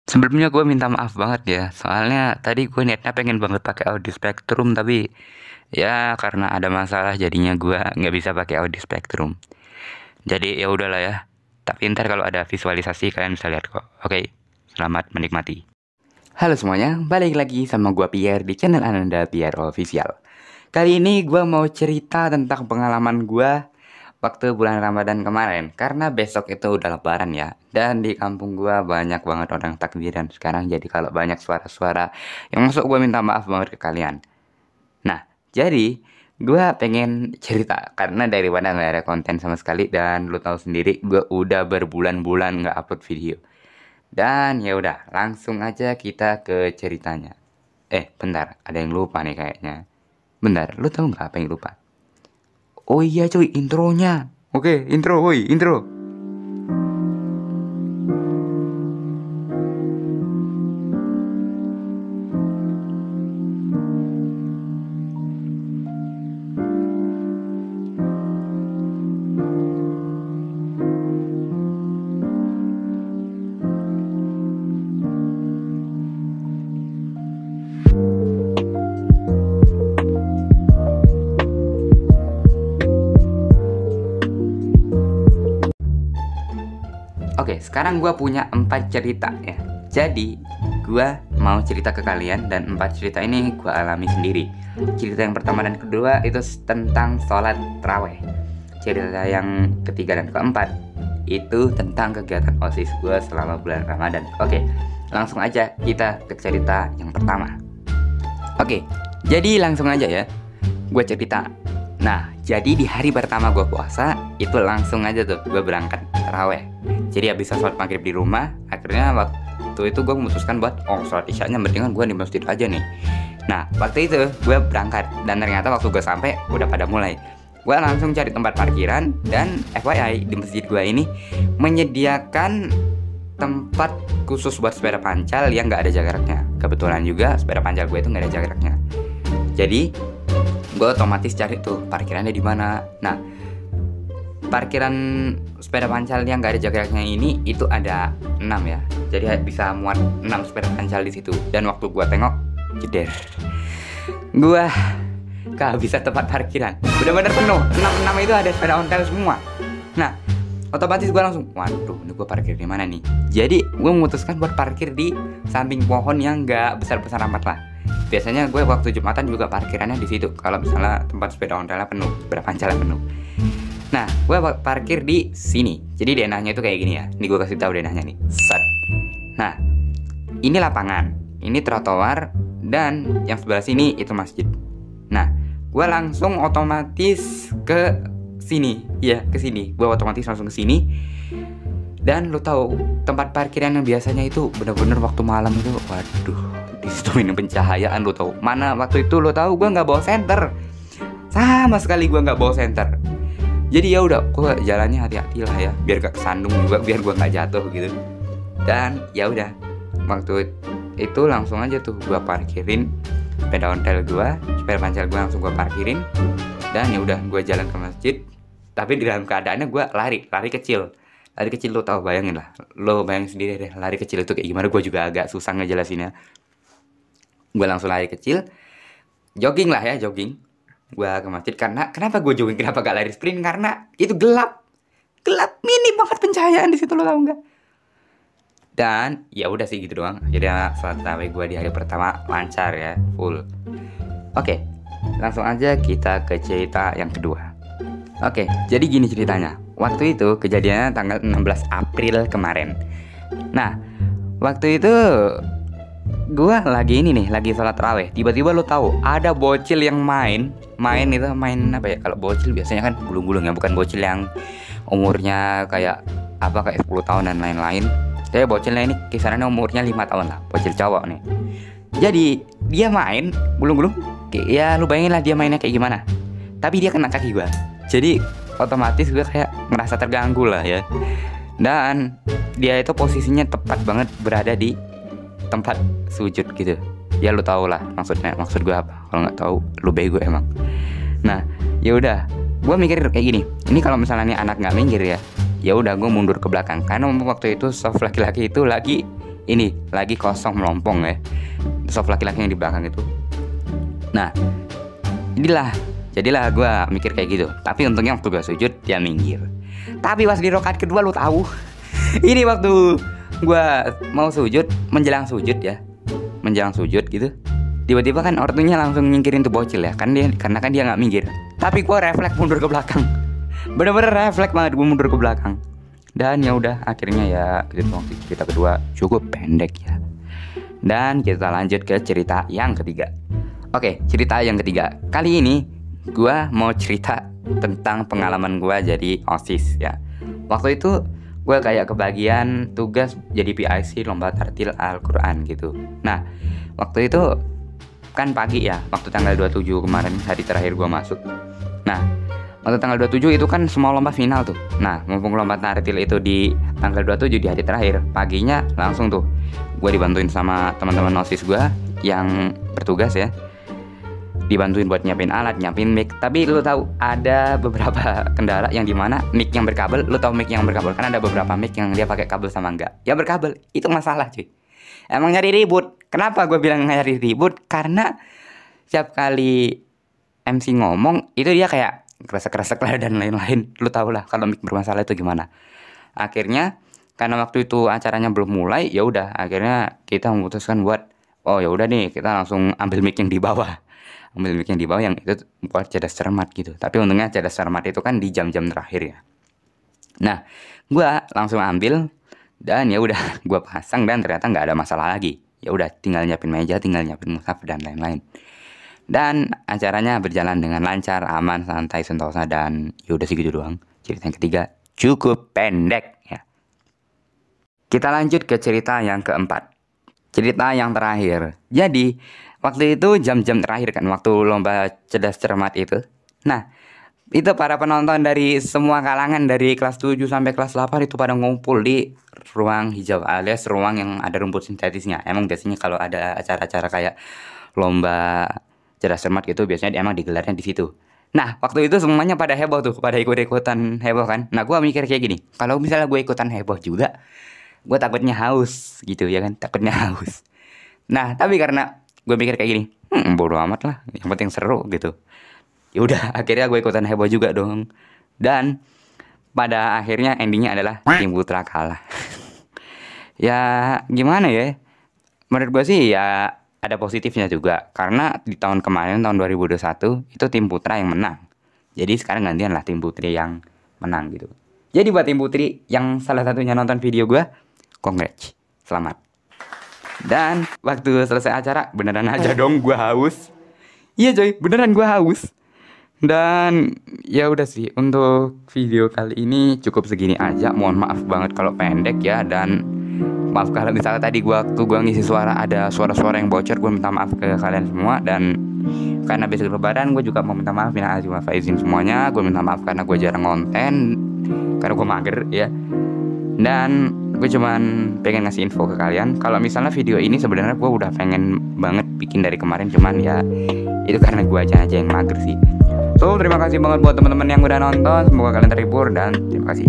Sebelumnya gue minta maaf banget ya, soalnya tadi gue niatnya pengen banget pakai Audi Spectrum, tapi ya karena ada masalah jadinya gue nggak bisa pakai Audi Spectrum. Jadi ya udahlah ya. Tapi ntar kalau ada visualisasi kalian bisa lihat kok. Oke, selamat menikmati. Halo semuanya, balik lagi sama gue Pierre di channel Ananda Pierre Official. Kali ini gue mau cerita tentang pengalaman gue waktu bulan Ramadan kemarin. Karena besok itu udah lebaran ya. Dan di kampung gue banyak banget orang takbiran sekarang. Jadi kalau banyak suara-suara yang masuk, gue minta maaf banget ke kalian. Nah, jadi gue pengen cerita karena daripada nggak ada konten sama sekali, dan lu tahu sendiri gue udah berbulan-bulan nggak upload video. Dan ya udah, langsung aja kita ke ceritanya. Bentar, ada yang lupa nih kayaknya. Bentar, lu tahu nggak apa yang lupa? Oh iya cuy, intronya. Oke, intro, woi, intro. Oke, sekarang gue punya 4 cerita ya. Jadi, gue mau cerita ke kalian, dan 4 cerita ini gue alami sendiri. Cerita yang pertama dan kedua itu tentang sholat taraweh. Cerita yang ketiga dan keempat itu tentang kegiatan OSIS gue selama bulan Ramadan. Oke, langsung aja kita ke cerita yang pertama. Oke, jadi langsung aja ya, gue cerita. Nah, jadi di hari pertama gue puasa itu langsung aja tuh gue berangkat taraweh. Jadi habis sholat maghrib di rumah, akhirnya waktu itu gue memutuskan buat sholat isyanya mendingan gue di masjid aja nih. Nah, waktu itu gue berangkat, dan ternyata waktu gue sampai udah pada mulai. Gue langsung cari tempat parkiran, dan FYI di masjid gue ini menyediakan tempat khusus buat sepeda pancal yang nggak ada jaraknya. Kebetulan juga sepeda pancal gue itu nggak ada jaraknya. Jadi gue otomatis cari tuh parkirannya di mana. Nah, parkiran sepeda pancal yang gak ada jaraknya ini itu ada 6 ya. Jadi bisa muat 6 sepeda pancal di situ. Dan waktu gua tengok, jeder, gua kehabisan tempat parkiran. Bener-bener penuh. 6 itu ada sepeda ontel semua. Nah, otomatis gua langsung, waduh, ini gua parkir di mana nih? Jadi gua memutuskan buat parkir di samping pohon yang gak besar-besar amat lah. Biasanya gue waktu Jumatan juga parkirannya di situ. Kalau misalnya tempat sepeda ontelnya penuh, sepeda pancalnya penuh. Nah, gue parkir di sini. Jadi denahnya itu kayak gini ya. Ini gue kasih tahu denahnya nih. Set. Nah, ini lapangan, ini trotoar, dan yang sebelah sini itu masjid. Nah, gue langsung otomatis ke sini. Ya, ke sini. Gue otomatis langsung ke sini. Dan lo tahu tempat parkiran yang biasanya itu bener-bener waktu malam itu, waduh, di situ minim pencahayaan. Lo tahu mana waktu itu, lo tahu gue nggak bawa senter. Sama sekali gue nggak bawa senter. Jadi ya udah, gue jalannya hati-hati lah ya, biar gak kesandung juga, biar gue nggak jatuh gitu. Dan ya udah, waktu itu langsung aja tuh gue parkirin sepeda ontel gue, sepeda pancal gue langsung gue parkirin. Dan ya udah, gue jalan ke masjid. Tapi di dalam keadaannya gue lari kecil. Lari kecil, lo tau, bayangin lah, lo bayangin sendiri deh, lari kecil itu kayak gimana. Gue juga agak susah ngejelasinnya. Gue langsung lari kecil, jogging lah ya, jogging. Gue ke masjid. Karena kenapa gue jogging, kenapa gak lari sprint? Karena itu gelap, minim banget pencahayaan di situ, lo tau nggak? Dan ya udah sih gitu doang. Jadi sholat tarawih gue di hari pertama lancar ya, full. Oke, langsung aja kita ke cerita yang kedua. Oke, jadi gini ceritanya. Waktu itu kejadiannya tanggal 16 April kemarin. Nah, waktu itu gua lagi sholat tarawih. Tiba-tiba lo tahu ada bocil yang main apa ya? Kalau bocil biasanya kan gulung-gulung ya, bukan bocil yang umurnya kayak 10 tahun dan lain-lain. Jadi bocilnya ini kisarannya umurnya 5 tahun lah, bocil cowok nih. Jadi dia main gulung-gulung, ya lu bayangin lah dia mainnya kayak gimana. Tapi dia kena kaki gua. Jadi otomatis gue kayak merasa terganggu lah ya. Dan dia itu posisinya tepat banget berada di tempat sujud gitu. Ya lu tau lah maksud gue apa. Kalau nggak tahu lu bego emang. Nah, ya udah, gue mikir kayak gini. Ini kalau misalnya nih anak nggak minggir ya udah gue mundur ke belakang. Karena waktu itu soft laki-laki itu lagi ini lagi kosong melompong ya, soft laki-laki yang di belakang itu. Nah, jadilah gue mikir kayak gitu. Tapi untungnya waktu gue sujud dia minggir. Tapi pas di rakaat kedua lu tahu, ini waktu gue mau sujud, menjelang sujud gitu, tiba-tiba kan ortunya langsung nyingkirin tuh bocil ya, karena dia nggak minggir. Tapi gue refleks mundur ke belakang, bener-bener refleks banget gue mundur ke belakang. Dan ya udah, akhirnya ya gitu. Cerita kedua cukup pendek ya. Dan kita lanjut ke cerita yang ketiga. Oke, cerita yang ketiga. Kali ini gue mau cerita tentang pengalaman gue jadi OSIS ya. Waktu itu gue kayak kebagian tugas jadi PIC lomba tartil Al-Quran gitu. Nah, waktu itu kan pagi ya, waktu tanggal 27 kemarin, hari terakhir gue masuk. Nah, waktu tanggal 27 itu kan semua lomba final tuh. Nah, mumpung lomba tartil itu di tanggal 27 di hari terakhir, paginya langsung tuh gue dibantuin sama teman-teman OSIS gue yang bertugas ya, dibantuin buat nyiapin alat, nyiapin mic. Tapi lu tahu ada beberapa kendala yang dimana mic yang berkabel, lu tahu mic yang berkabel kan ada beberapa mic yang dia pakai kabel sama enggak. Ya berkabel, itu masalah cuy. Emang nyari ribut. Kenapa gue bilang nyari ribut? Karena setiap kali MC ngomong itu dia kayak kresek-kresek lah dan lain-lain. Lu tau lah kalau mic bermasalah itu gimana. Akhirnya karena waktu itu acaranya belum mulai, ya udah akhirnya kita memutuskan buat ya udah nih kita langsung ambil mic yang di bawah. Ambil mic yang di bawah yang itu buat cerdas cermat gitu. Tapi untungnya cerdas cermat itu kan di jam-jam terakhir ya. Nah, gue langsung ambil dan ya udah gue pasang dan ternyata nggak ada masalah lagi. Ya udah tinggal nyiapin meja, tinggal nyiapin mushaf dan lain-lain. Dan acaranya berjalan dengan lancar, aman, santai, sentosa, dan yaudah segitu doang. Cerita yang ketiga cukup pendek ya. Kita lanjut ke cerita yang keempat. Cerita yang terakhir. Jadi waktu itu jam-jam terakhir kan, waktu lomba cerdas cermat itu. Nah, itu para penonton dari semua kalangan, dari kelas 7 sampai kelas 8 itu pada ngumpul di ruang hijau, alias ruang yang ada rumput sintetisnya. Emang biasanya kalau ada acara-acara kayak lomba cerdas cermat gitu biasanya emang digelarnya di situ. Nah, waktu itu semuanya pada heboh tuh, pada ikut-ikutan heboh kan. Nah, gue mikir kayak gini, kalau misalnya gue ikutan heboh juga, gue takutnya haus gitu ya kan, takutnya haus. Nah, tapi karena gue mikir kayak gini, bodo amat lah, yang penting seru gitu. Ya udah, akhirnya gue ikutan heboh juga dong. Dan pada akhirnya endingnya adalah tim Putra kalah. Ya gimana ya, menurut gue sih ya ada positifnya juga, karena di tahun kemarin, tahun 2021 itu tim Putra yang menang. Jadi sekarang gantian lah tim Putri yang menang gitu. Jadi buat tim Putri yang salah satunya nonton video gue, congrats, selamat. Dan waktu selesai acara beneran aja dong gue haus. Iya coy, beneran gue haus. Dan ya udah sih, untuk video kali ini cukup segini aja. Mohon maaf banget kalau pendek ya, dan maaf kalau misalnya tadi waktu gue ngisi suara ada suara-suara yang bocor, gue minta maaf ke kalian semua. Dan karena besok lebaran gue juga mau minta maaf, minta maaf izin semuanya. Gue minta maaf karena gue jarang konten, karena gue mager ya. Dan gue cuman pengen ngasih info ke kalian kalau misalnya video ini sebenarnya gue udah pengen banget bikin dari kemarin, cuman ya itu karena gue aja yang mager sih. So terima kasih banget buat teman-teman yang udah nonton, semoga kalian terhibur dan terima kasih.